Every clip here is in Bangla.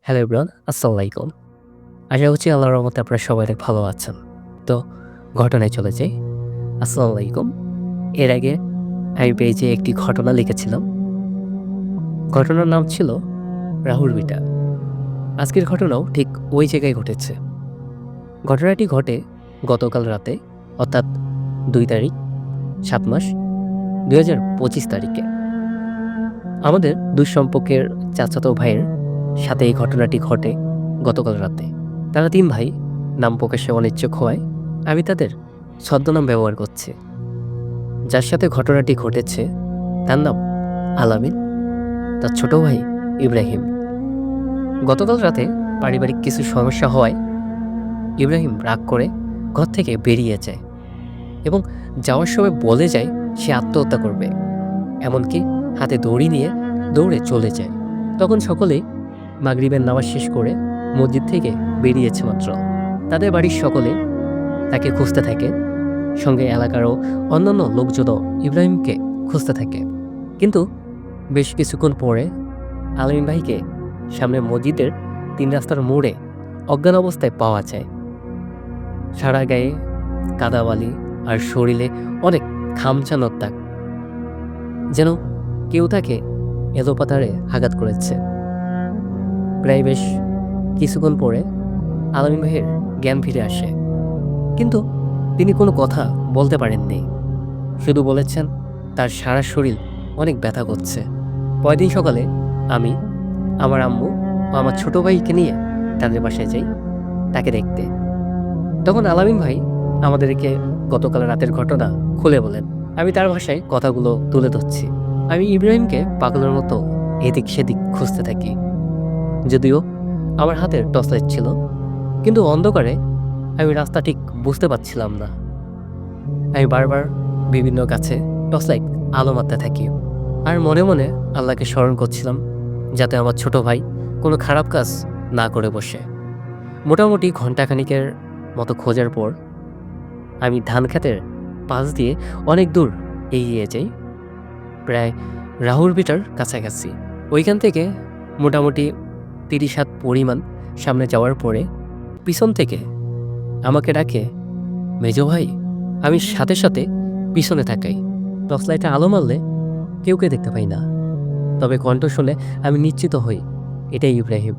হ্যালো এভরিওয়ান, আসসালামু আলাইকুম। আশা করছি আল্লাহর রহমতে আপনারা সবাই অনেক ভালো আছেন। তো ঘটনায় চলে যাই। আসসালামু আলাইকুম। এর আগে আমি পেজে একটি ঘটনা লিখেছিলাম। ঘটনার নাম ছিল রাহুর বিটা। আজকের ঘটনাও ঠিক ওই জায়গায় ঘটেছে। ঘটনাটি ঘটে গতকাল রাতে, অর্থাৎ ২ তারিখ ৭ মাস ২০২৫ তারিখে। আমাদের দুই সম্পর্কের চাচাতো ভাইয়ের সাথে এই ঘটনাটি ঘটে গতকাল রাতে। তারা ৩ ভাই, নাম প্রকাশে অনিচ্ছুক হওয়ায় আমি তাদের ছদ্মনাম ব্যবহার করছি। যার সাথে ঘটনাটি ঘটেছে তার নাম আলামিন, তার ছোট ভাই ইব্রাহিম। গতকাল রাতে পারিবারিক কিছু সমস্যা হওয়ায় ইব্রাহিম রাগ করে ঘর থেকে বেরিয়ে যায় এবং যাওয়ার সময় বলে যায় সে আত্মহত্যা করবে। এমনকি হাতে দড়ি নিয়ে দৌড়ে চলে যায়। তখন সকলেই মাগরিবের নামাজ শেষ করে মসজিদ থেকে বেরিয়েছে মাত্র। তাদের বাড়ির সকলে তাকে খুঁজতে থাকে, সঙ্গে এলাকারও অন্যান্য লোকজনও ইব্রাহিমকে খুঁজতে থাকে। কিন্তু বেশ কিছুক্ষণ পরে আলামিন ভাইকে সামনে মসজিদের ৩ রাস্তার মোড়ে অজ্ঞান অবস্থায় পাওয়া যায়। সারা গায়ে কাদাবালি আর শরীরে অনেক খামচানোর দাগ, যেন কেউ তাকে এলোপাতাড়ে আঘাত করেছে। প্রায় বেশ কিছুক্ষণ পরে আলামিন ভাইয়ের জ্ঞান ফিরে আসে, কিন্তু তিনি কোনো কথা বলতে পারেননি। শুধু বলেছেন তার সারা শরীর অনেক ব্যথা করছে। পরের দিন সকালে আমি, আমার আম্মু ও আমার ছোট ভাইকে নিয়ে তাদের বাসায় যাই তাকে দেখতে। তখন আলামিন ভাই আমাদেরকে গতকাল রাতের ঘটনা খুলে বলেন। আমি তার ভাষায় কথাগুলো তুলে ধরছি। আমি ইব্রাহিমকে পাগলের মতো এদিক সেদিক খুঁজতে থাকি। যদিও আমার হাতের টর্চ লাইট ছিল, কিন্তু অন্ধকারে আমি রাস্তা ঠিক বুঝতে পারছিলাম না। আমি বারবার বিভিন্ন গাছে টর্চ লাইট আলো মারতে থাকি আর মনে মনে আল্লাহকে স্মরণ করছিলাম যাতে আমার ছোট ভাই কোনো খারাপ কাজ না করে বসে। মোটামুটি ঘণ্টাখানিকের মতো খোঁজার পর আমি ধান খেতের পাশ দিয়ে অনেক দূর এগিয়ে যাই, প্রায় রাহুর বিটার কাছাকাছি। ওইখান থেকে মোটামুটি ৩০ হাত পরিমাণ সামনে যাওয়ার পরে পিছন থেকে আমাকে ডাকে, মেজো ভাই। আমি সাথে সাথে পিছনে তাকাই। টর্চ লাইটে আলো মারলে কেউকে দেখতে পাই না, তবে কণ্ঠ শুনে আমি নিশ্চিত হই এটাই ইব্রাহিম।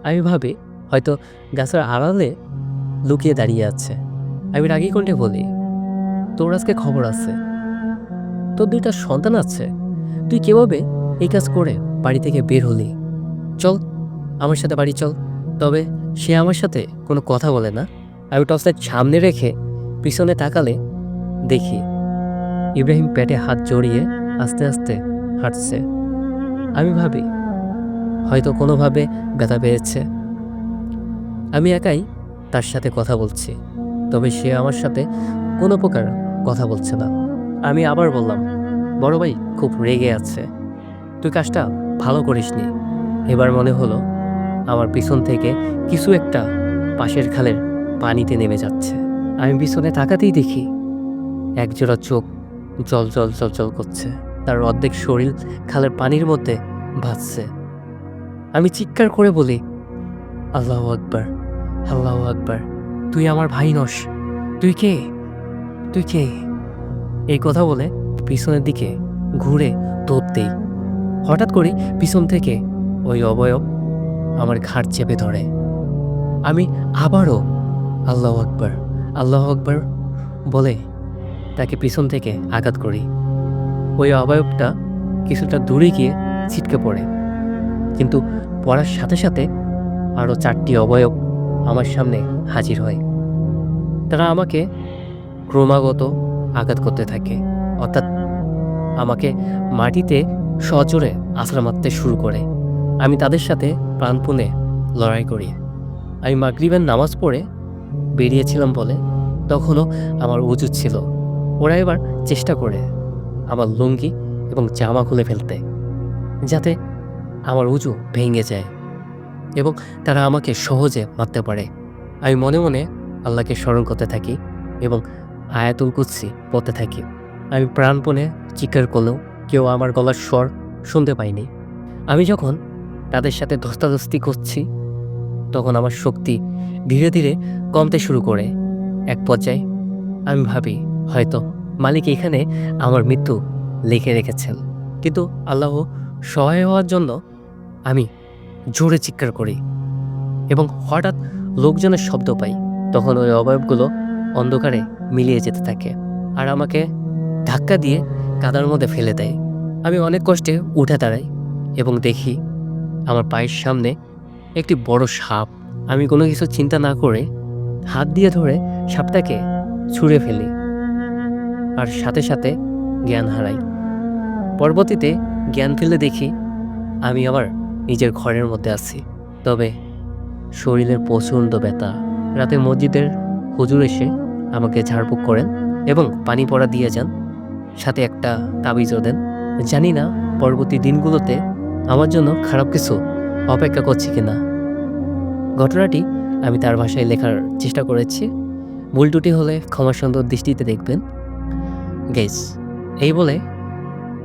আমি ভাবি হয়তো গাছের আড়ালে লুকিয়ে দাঁড়িয়ে আছে। আমি রাগী কণ্ঠে বলি, তোর আজকে খবর আছে, তোর 2টা সন্তান আছে, তুই কিভাবে এই কাজ করে বাড়ি থেকে বের হলি? চল আমার সাথে বাড়ি চল। তবে সে আমার সাথে কোনো কথা বলে না। আমি টর্চ লাইট সামনে রেখে পিছনে তাকালে দেখি ইব্রাহিম পেটে হাত জড়িয়ে আস্তে আস্তে হাঁটছে। আমি ভাবি হয়তো কোনোভাবে ব্যথা পেয়েছে। আমি একাই তার সাথে কথা বলছি, তবে সে আমার সাথে কোনো প্রকার কথা বলছে না। আমি আবার বললাম, বড় ভাই খুব রেগে আছে, তুই কাজটা ভালো করিসনি। এবার মনে হলো আমার পিছন থেকে কিছু একটা পাশের খালের পানিতে নেমে যাচ্ছে। আমি পিছনে তাকাতেই দেখি একজোড়া চোখ জল জল জল জল করছে, তার অর্ধেক শরীর খালের পানির মধ্যে ভাসছে। আমি চিৎকার করে বলি, আল্লাহু আকবার, আল্লাহু আকবার, তুই আমার ভাই নস, তুই কে, তুই কে? এই কথা বলে পিছনের দিকে ঘুরে দৌড় দেই। হঠাৎ করে পিছন থেকে ওই অবয়ব আমার ঘাড় চেপে ধরে। আমি আবারও আল্লাহু আকবার, আল্লাহু আকবার বলে তাকে পিছন থেকে আঘাত করি। ওই অবয়বটা কিছুটা দূরে গিয়ে ছিটকে পড়ে, কিন্তু পড়ার সাথে সাথে আরও 4টি অবয়ব আমার সামনে হাজির হয়। তারা আমাকে ক্রমাগত আঘাত করতে থাকে, অর্থাৎ আমাকে মাটিতে সজোরে আছড়া মারতে শুরু করে। আমি তাদের সাথে প্রাণপণে লড়াই করি। আমি মাগরিবের নামাজ পড়ে বেরিয়েছিলাম বলে তখনও আমার উজু ছিল। ওরা এবার চেষ্টা করে আমার লুঙ্গি এবং জামা খুলে ফেলতে, যাতে আমার উজু ভেঙে যায় এবং তারা আমাকে সহজে মারতে পারে। আমি মনে মনে আল্লাহকে স্মরণ করতে থাকি এবং আয়াতুল কুরসি পড়তে থাকি। আমি প্রাণপণে চিৎকার করলেও কেউ আমার গলার স্বর শুনতে পাইনি। আমি যখন তাদের সাথে ধস্তাধস্তি করছি, তখন আমার শক্তি ধীরে ধীরে কমতে শুরু করে। এক পর্যায়ে আমি ভাবি হয়তো মালিক এখানে আমার মৃত্যু লিখে রেখেছেন। কিন্তু আল্লাহ সহায় হওয়ার জন্য আমি জোরে চিৎকার করি এবং হঠাৎ লোকজনের শব্দ পাই। তখন ওই অবয়বগুলো অন্ধকারে মিলিয়ে যেতে থাকে আর আমাকে ধাক্কা দিয়ে কাদার মধ্যে ফেলে দেয়। আমি অনেক কষ্টে উঠে দাঁড়াই এবং দেখি আমার পায়ের সামনে একটি বড় সাপ। আমি কোনো কিছু চিন্তা না করে হাত দিয়ে ধরে সাপটাকে ছুঁড়ে ফেলি আর সাথে সাথে জ্ঞান হারাই। পরবর্তীতে জ্ঞান ফেলে দেখি আমি আমার নিজের ঘরের মধ্যে আছি, তবে শরীরের প্রচণ্ড ব্যথা। রাতে মসজিদের হুজুর এসে আমাকে ঝাড়ফুঁক করেন এবং পানি পড়া দিয়ে যান, সাথে একটা তাবিজও দেন। জানি না পরবর্তী দিনগুলোতে আমার জন্য খারাপ কিছু অপেক্ষা করছে কিনা। ঘটনাটি আমি তার ভাষায় লেখার চেষ্টা করেছি, ভুল ত্রুটি হলে ক্ষমা সুন্দর দৃষ্টিতে দেখবেন। গেস এই বলে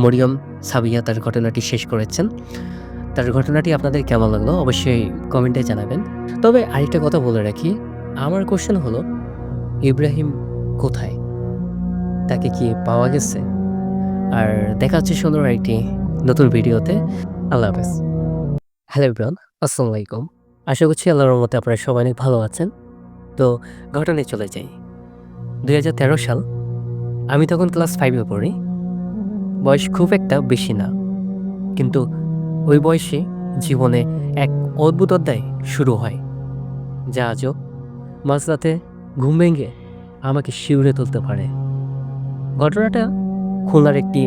মরিয়ম সাবিয়া তার ঘটনাটি শেষ করেছেন। তার ঘটনাটি আপনাদের কেমন লাগলো অবশ্যই কমেন্টে জানাবেন। তবে আরেকটা কথা বলে রাখি, আমার কোশ্চেন হলো ইব্রাহিম কোথায়? তাকে কি পাওয়া গেছে? আর দেখা হচ্ছে সুন্দর একটি নতুন ভিডিওতে। আল্লাহ হাফেজ। হ্যালো এভরিওয়ান, আসসালামু আলাইকুম। আশা করছি আল্লাহর রহমতে আপনারা সবাই অনেক ভালো আছেন। তো ঘটনায় চলে যাই। 2013 সাল, আমি তখন ক্লাস 5-এ পড়ি। বয়স খুব একটা বেশি না, কিন্তু ওই বয়সে জীবনে এক অদ্ভুত অধ্যায় শুরু হয়, যা আজও মাঝরাতে ঘুম ভেঙে আমাকে শিউরে তুলতে পারে। ঘটনাটা খুলনার একটি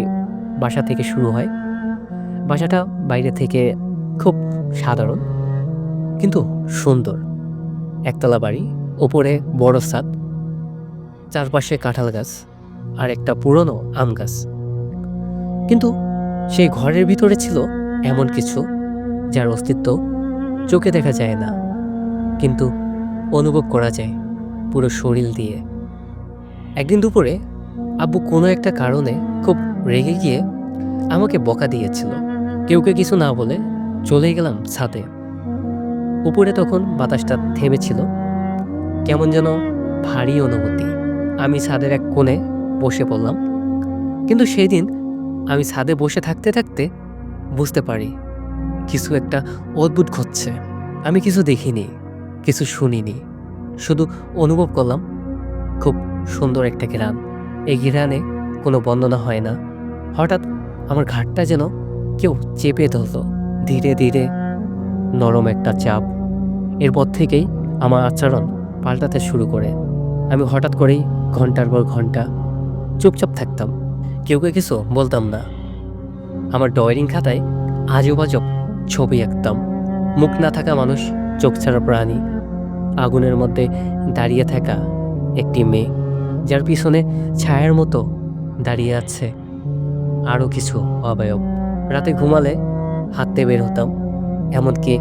বাসা থেকে শুরু হয়। বাসাটা বাইরে থেকে খুব সাধারণ কিন্তু সুন্দর। একতলা বাড়ি, ওপরে বড় ছাদ, চারপাশে কাঁঠাল গাছ আর একটা পুরনো আম গাছ। কিন্তু সেই ঘরের ভিতরে ছিল এমন কিছু যার অস্তিত্ব চোখে দেখা যায় না, কিন্তু অনুভব করা যায় পুরো শরীর দিয়ে। একদিন দুপুরে আব্বু কোনো একটা কারণে খুব রেগে গিয়ে আমাকে বকা দিয়েছিল। কেউকে কিছু না বলে চলে গেলাম ছাদে। উপরে তখন বাতাসটা থেমেছিল, কেমন যেন ভারী অনুভূতি। আমি ছাদের এক কোণে বসে পড়লাম। কিন্তু সেই দিন আমি ছাদে বসে থাকতে থাকতে বুঝতে পারি কিছু একটা অদ্ভুত ঘটছে। আমি কিছু দেখিনি, কিছু শুনিনি, শুধু অনুভব করলাম খুব সুন্দর একটা ঘ্রাণ। এই ঘ্রাণে কোনো বর্ণনা হয় না। হঠাৎ আমার ঘাটটা যেন কেউ চেপে ধরল, ধীরে ধীরে নরম একটা চাপ। এরপর থেকেই আমার আচরণ পাল্টাতে শুরু করে। আমি হঠাৎ করেই ঘন্টার পর ঘন্টা চুপচাপ থাকতাম, কেউকে কিছু বলতাম না। আমার ড্রয়িং খাতায় আজব আজব ছবি আঁকতাম। মুখ না থাকা মানুষ, চোখ ছাড়া প্রাণী, আগুনের মধ্যে দাঁড়িয়ে থাকা একটি মেয়ে যার পিছনে ছায়ার মতো দাঁড়িয়ে আছে আরও কিছু অবয়ব। রাতে ঘুমালে হাঁটতে বের হতাম, এমনকি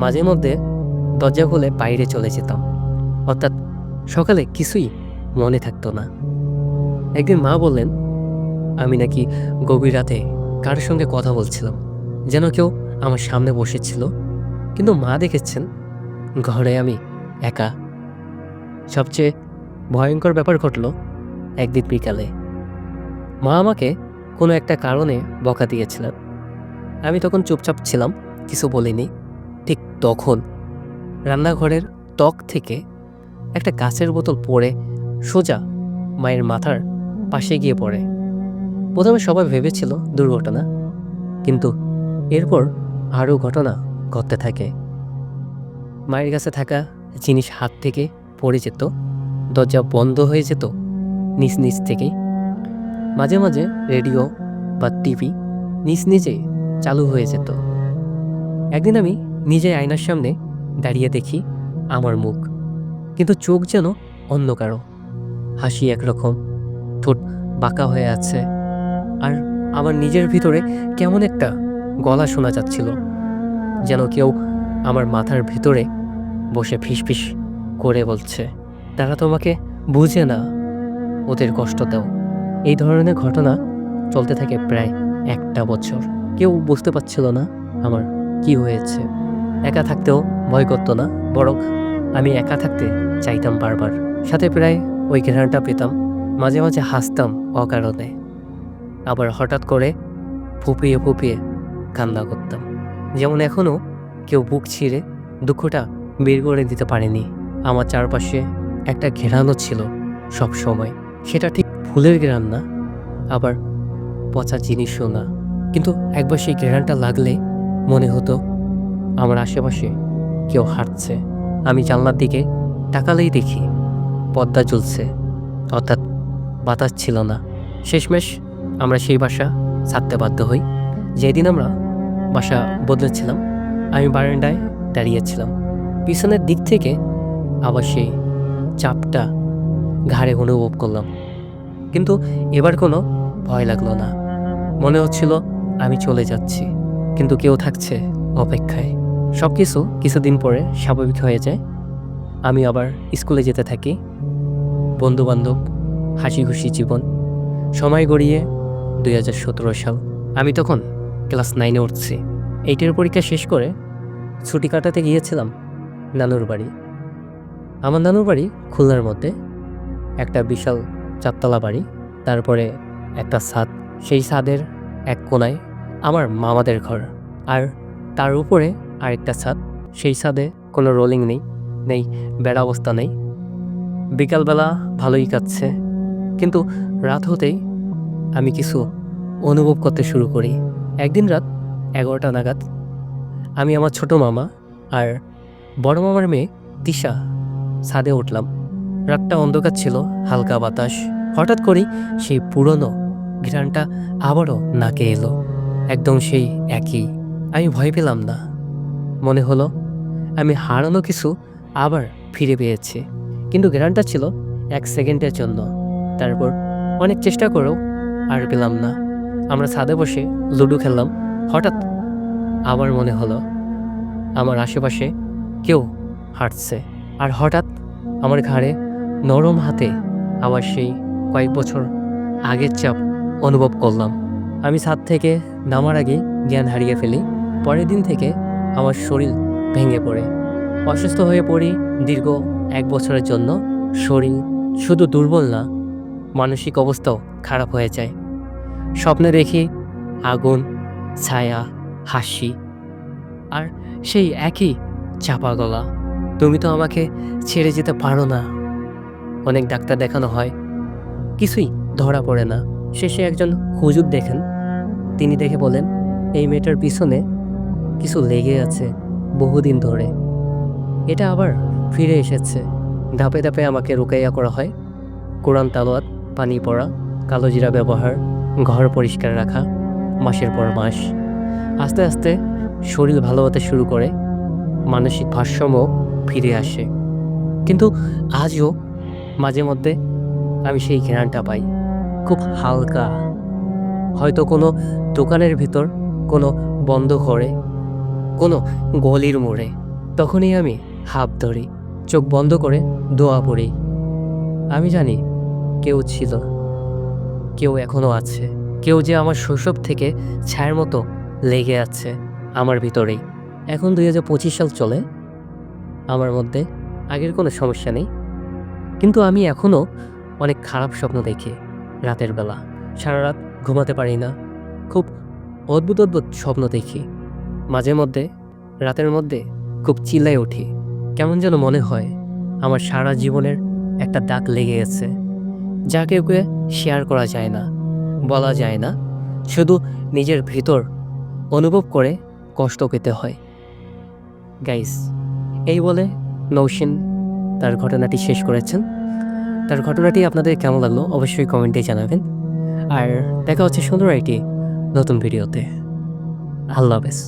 মাঝে মধ্যে দরজা খুলে বাইরে চলে যেতাম। অর্থাৎ সকালে কিছুই মনে থাকতো না। একদিন মা বললেন আমি নাকি গভীর রাতে কার সঙ্গে কথা বলছিলাম, যেন কেউ আমার সামনে বসেছিল, কিন্তু মা দেখেছেন ঘরে আমি একা। সবচেয়ে ভয়ঙ্কর ব্যাপার ঘটল একদিন বিকালে। মা আমাকে কোনো একটা কারণে বকা দিয়েছিলেন। আমি তখন চুপচাপ ছিলাম, কিছু বলিনি। ঠিক তখন রান্নাঘরের ত্বক থেকে একটা কাঁচের বোতল পড়ে সোজা মায়ের মাথার পাশে গিয়ে পড়ে। প্রথমে সবাই ভেবেছিল দুর্ঘটনা, কিন্তু এরপর আরও ঘটনা ঘটতে থাকে। মায়ের কাছে থাকা জিনিস হাত থেকে পড়ে যেত, দরজা বন্ধ হয়ে যেত নিজ নিজ থেকেই। মাঝে মাঝে রেডিও বা টিভি নিজ নিজে চালু হয়ে যেত। একদিন আমি নিজে আয়নার সামনে দাঁড়িয়ে দেখি আমার মুখ, কিন্তু চোখ যেন অন্য কারো। হাসি একরকম, ঠোঁট বাঁকা হয়ে আছে, আর আমার নিজের ভিতরে কেমন একটা গলা শোনা যাচ্ছিল, যেন কেউ আমার মাথার ভিতরে বসে ফিসফিস করে বলছে, তারা তোমাকে বুঝে না, ওদের কষ্ট দাও। এই ধরনের ঘটনা চলতে থাকে প্রায় 1 বছর। কেউ বুঝতে পারছিল না আমার কি হয়েছে। একা থাকতেও ভয় করতো না, বরং আমি একা থাকতে চাইতাম বারবার। সাথে প্রায় ওই ঘ্রাণটা পেতাম। মাঝে মাঝে হাসতাম অকারণে, আবার হঠাৎ করে ফুঁপিয়ে ফুঁপিয়ে কান্না করতাম, যেমন এখনও কেউ বুক ছিঁড়ে দুঃখটা বের করে দিতে পারেনি। আমার চারপাশে একটা ঘেরানো ছিল সব সময়। সেটা ঠিক ফুলের ঘেরান না, আবার পচা জিনিসও না, কিন্তু একবার সেই ঘেরানটা লাগলে মনে হতো আমার আশেপাশে কেউ হাঁটছে। আমি জানলার দিকে তাকালেই দেখি পর্দা ঝুলছে, অর্থাৎ বাতাস ছিল না। শেষমেশ আমরা সেই বাসা ছাড়তে বাধ্য হই। যেদিন আমরা বাসা বদলেছিলাম, আমি বারান্দায় দাঁড়িয়েছিলাম। পিছনের দিক থেকে আবার সেই চাপটা ঘাড়ে অনুভব করলাম, কিন্তু এবার কোনো ভয় লাগলো না। মনে হচ্ছিল আমি চলে যাচ্ছি, কিন্তু কেউ থাকছে অপেক্ষায়। সব কিছুদিন পরে স্বাভাবিক হয়ে যায়। আমি আবার স্কুলে যেতে থাকি, বন্ধুবান্ধব, হাসি খুশি জীবন। সময় গড়িয়ে 2017 সাল। আমি তখন ক্লাস 9-এ উঠছি। 8-এর পরীক্ষা শেষ করে ছুটি কাটাতে গিয়েছিলাম নানুর বাড়ি। আমার নানুর বাড়ি খুলনার মধ্যে। একটা বিশাল 4তলা বাড়ি, তারপরে একটা ছাদ। সেই ছাদের এক কোণায় আমার মামাদের ঘর, আর তার উপরে আরেকটা ছাদ। সেই ছাদে কোনো রোলিং নেই বেড়া অবস্থা নেই। বিকালবেলা ভালোই কাটছে, কিন্তু রাত হতেই আমি কিছু অনুভব করতে শুরু করি। একদিন রাত 11টা নাগাদ আমি আমার ছোট মামা আর বড় মামার মেয়ে তিশা ছাদে উঠলাম। রাতটা অন্ধকার ছিল, হালকা বাতাস। হঠাৎ করেই সেই পুরনো ঘ্রাণটা আবারও নাকে এলো, একদম সেই একই। আমি ভয় পেলাম না, মনে হলো আমি হারানো কিছু আবার ফিরে পেয়েছি। কিন্তু ঘ্রাণটা ছিল 1 সেকেন্ডের জন্য, তারপর অনেক চেষ্টা করেও আর পেলাম না। আমরা ছাদে বসে লুডো খেললাম। হঠাৎ আবার মনে হলো আমার আশেপাশে কেউ হাঁটছে, আর হঠাৎ আমার ঘাড়ে নরম হাতে আবার সেই কয়েক বছর আগের চাপ অনুভব করলাম। আমি ছাদ থেকে নামার আগে জ্ঞান হারিয়ে ফেলি। পরের দিন থেকে আমার শরীর ভেঙে পড়ে, অসুস্থ হয়ে পড়ি। দীর্ঘ 1 বছরের জন্য শরীর শুধু দুর্বল না, মানসিক অবস্থাও খারাপ হয়ে যায়। স্বপ্নে দেখি আগুন, ছায়া, হাসি, আর সেই একই চাপা গলা, তুমি তো আমাকে ছেড়ে যেতে পারো না। অনেক ডাক্তার দেখানো হয়, কিছুই ধরা পড়ে না। শেষে একজন হুজুর দেখেন, তিনি দেখে বলেন এই মেয়েটার পিছনে কিছু লেগে আছে বহুদিন ধরে, এটা আবার ফিরে এসেছে। ধাপে ধাপে আমাকে রুকাইয়া করা হয়। কোরআন তালাওয়াত, পানি পড়া, কালো জিরা ব্যবহার, ঘর পরিষ্কার রাখা, মাসের পর মাস। আস্তে আস্তে শরীর ভালো হতে শুরু করে, মানসিক ভারসাম্য ফিরে আসে। কিন্তু আজও মাঝে মধ্যে আমি সেই ঘ্রাণটা পাই, খুব হালকা, হয়তো কোনো দোকানের ভিতর, কোনো বন্ধ ঘরে, কোনো গলির মোড়ে। তখনই আমি হাঁপ ধরি, চোখ বন্ধ করে দোয়া পড়ি। আমি জানি কেউ ছিল, কেউ এখনো আছে, কেউ যে আমার শৈশব থেকে ছায়ার মতো লেগে আছে আমার ভিতরেই। এখন 2025 সাল চলে, আমার মধ্যে আগের কোনো সমস্যা নেই, কিন্তু আমি এখনও অনেক খারাপ স্বপ্ন দেখি রাতের বেলা। সারা রাত ঘুমাতে পারি না, খুব অদ্ভুত অদ্ভুত স্বপ্ন দেখি। মাঝে মধ্যে রাতের মধ্যে খুব চিল্লাই উঠি, কেমন যেন মনে হয় আমার সারা জীবনের একটা দাগ লেগে গেছে, যা কেউকে শেয়ার করা যায় না, বলা যায় না, শুধু নিজের ভিতর অনুভব করে কষ্ট পেতে হয়। গাইস, এই বলে নৌসিন তার ঘটনাটি শেষ করেছেন। তার ঘটনাটি আপনাদের কেমন লাগলো অবশ্যই কমেন্টে জানাবেন। আর দেখা হচ্ছে সুন্দর একটি নতুন ভিডিওতে। আল্লাহ হাফেজ।